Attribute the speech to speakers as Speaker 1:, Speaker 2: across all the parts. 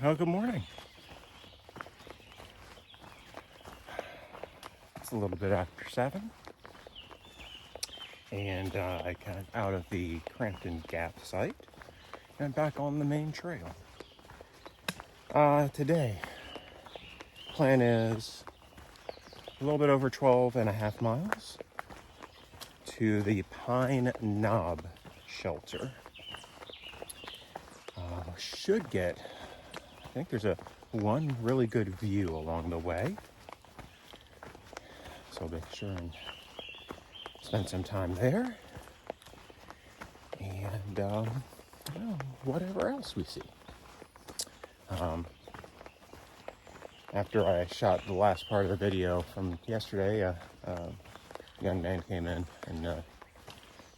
Speaker 1: Oh, good morning. It's a little bit after 7, and I got out of the Crampton Gap site and back on the main trail. Today, plan is a little bit over 12 and a half miles to the Pine Knob shelter. Should get, I think there's one really good view along the way. So I'll make sure and spend some time there. And whatever else we see. After I shot the last part of the video from yesterday, a young man came in and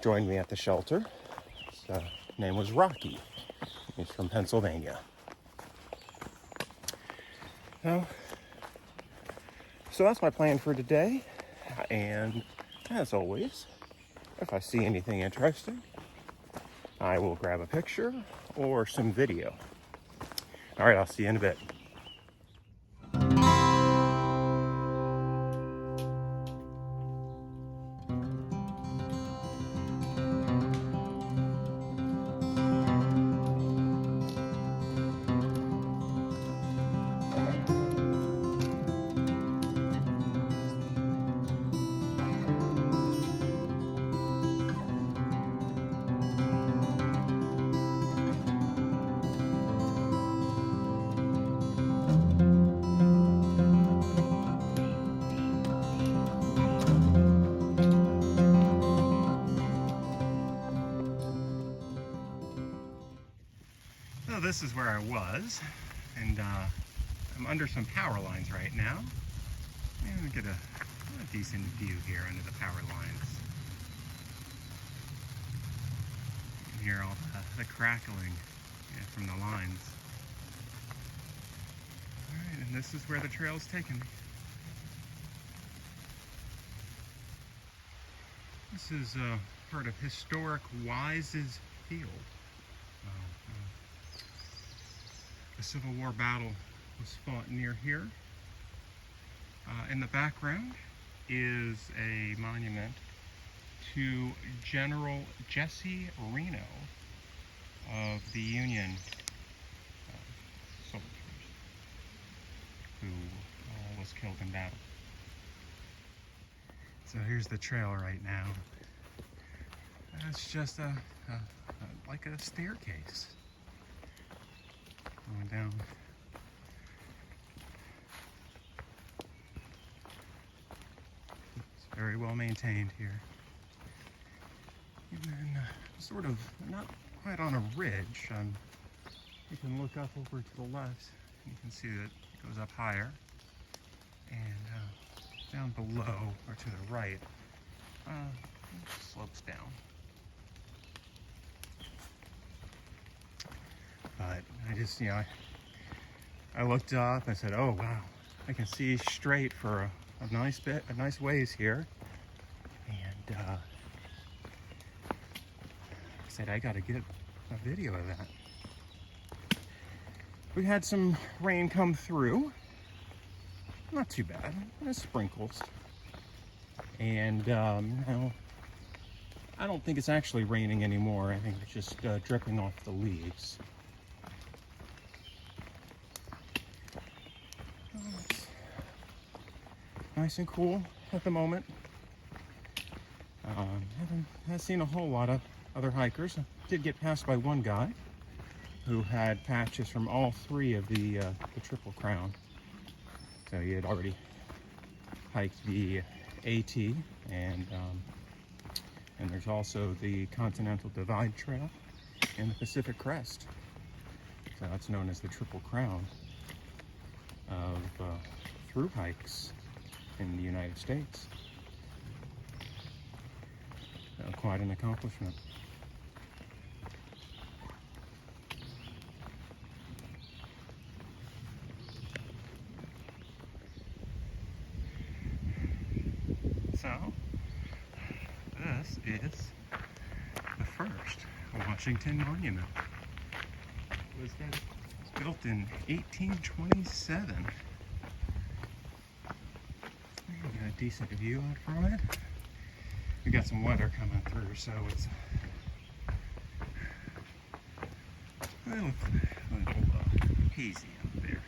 Speaker 1: joined me at the shelter. His name was Rocky. He's from Pennsylvania. So that's my plan for today. And as always, if I see anything interesting, I will grab a picture or some video. All right, I'll see you in a bit. So this is where I was, and I'm under some power lines right now. And get a decent view here under the power lines. You can hear all the crackling from the lines. All right, and this is where the trail's taken me. This is part of historic Wise's Field. A Civil War battle was fought near here. In the background is a monument to General Jesse Reno of the Union soldiers who was killed in battle. So here's the trail right now. It's just like a staircase going down. It's very well maintained here. And then sort of not quite on a ridge. You can look up over to the left and you can see that it goes up higher. And down below, or to the right, it slopes down. But I just, I looked up and I said, oh wow, I can see straight for a nice ways here. And I said, I gotta get a video of that. We had some rain come through. Not too bad, just sprinkles. And now, I don't think it's actually raining anymore. I think it's just dripping off the leaves. Nice and cool at the moment. Haven't seen a whole lot of other hikers. I did get passed by one guy who had patches from all three of the Triple Crown. So he had already hiked the AT, and there's also the Continental Divide Trail and the Pacific Crest. So that's known as the Triple Crown of through hikes in the United States. So quite an accomplishment. So, this is the first Washington monument. Was that Built in 1827. You got a decent view out from it. We got some weather coming through, so it's a little hazy out there.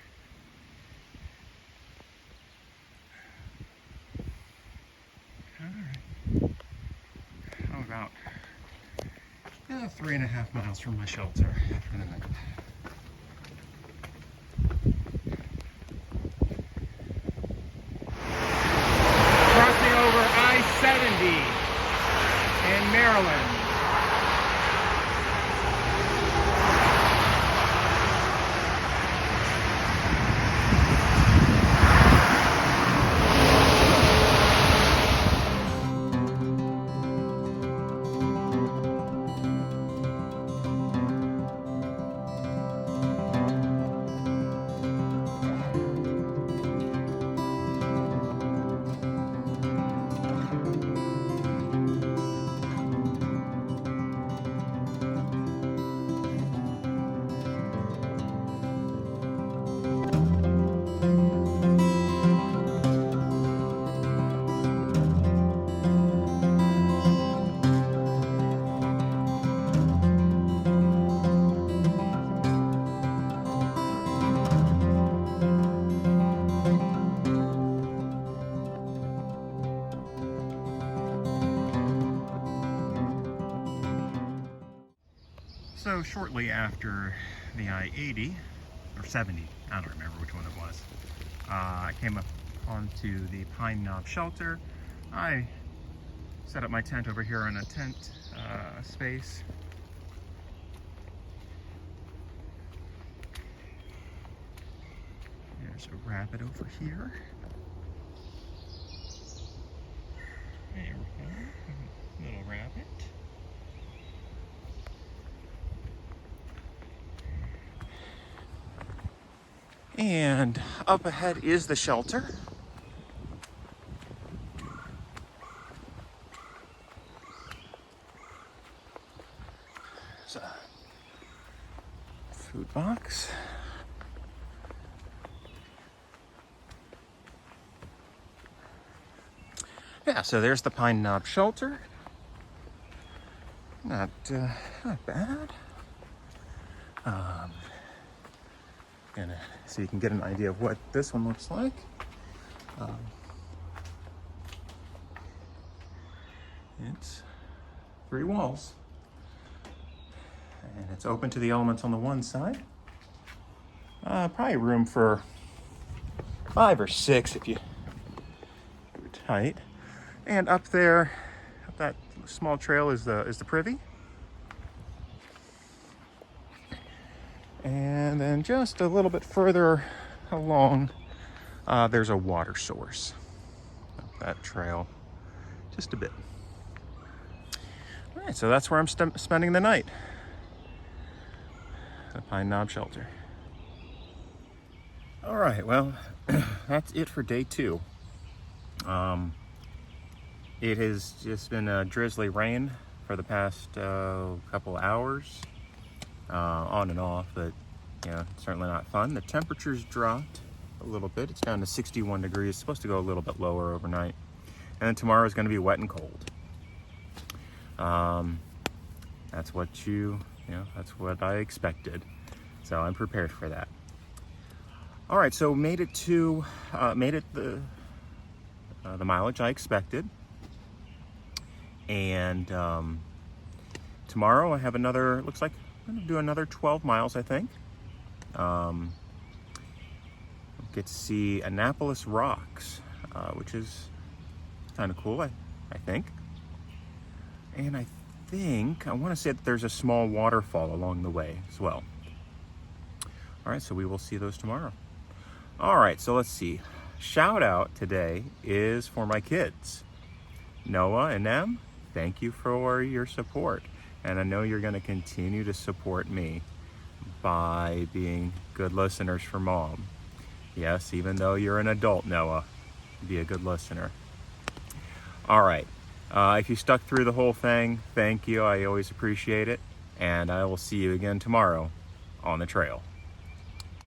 Speaker 1: Alright. I'm about 3.5 miles from my shelter for the night. Crossing over I-70 in Maryland. So shortly after the I-80, or 70, I don't remember which one it was, I came up onto the Pine Knob shelter. I set up my tent over here in a tent space. There's a rabbit over here. There we go, little rabbit. And up ahead is the shelter. There's a food box. Yeah, so there's the Pine Knob shelter. Not bad. So you can get an idea of what this one looks like. It's 3 walls, and it's open to the elements on the one side. Probably room for 5 or 6 if you're tight. And up there, up that small trail is the privy. And then just a little bit further along, there's a water source up that trail, just a bit. All right, so that's where I'm spending the night, the Pine Knob shelter. All right, well, that's it for day 2. It has just been a drizzly rain for the past couple hours. On and off, but you know, certainly not fun. The temperature's dropped a little bit. It's down to 61 degrees. It's supposed to go a little bit lower overnight. And then tomorrow is going to be wet and cold. That's what that's what I expected. So I'm prepared for that. All right, so made it the mileage I expected. And tomorrow I have another, looks like I'm gonna do another 12 miles, I think. Get to see Annapolis Rocks, which is kind of cool, I think. And I want to say that there's a small waterfall along the way as well. All right, so we will see those tomorrow. All right, so let's see. Shout out today is for my kids, Noah and Em. Thank you for your support. And I know you're going to continue to support me by being good listeners for Mom. Yes, even though you're an adult, Noah, be a good listener. All right. If you stuck through the whole thing, thank you. I always appreciate it. And I will see you again tomorrow on the trail.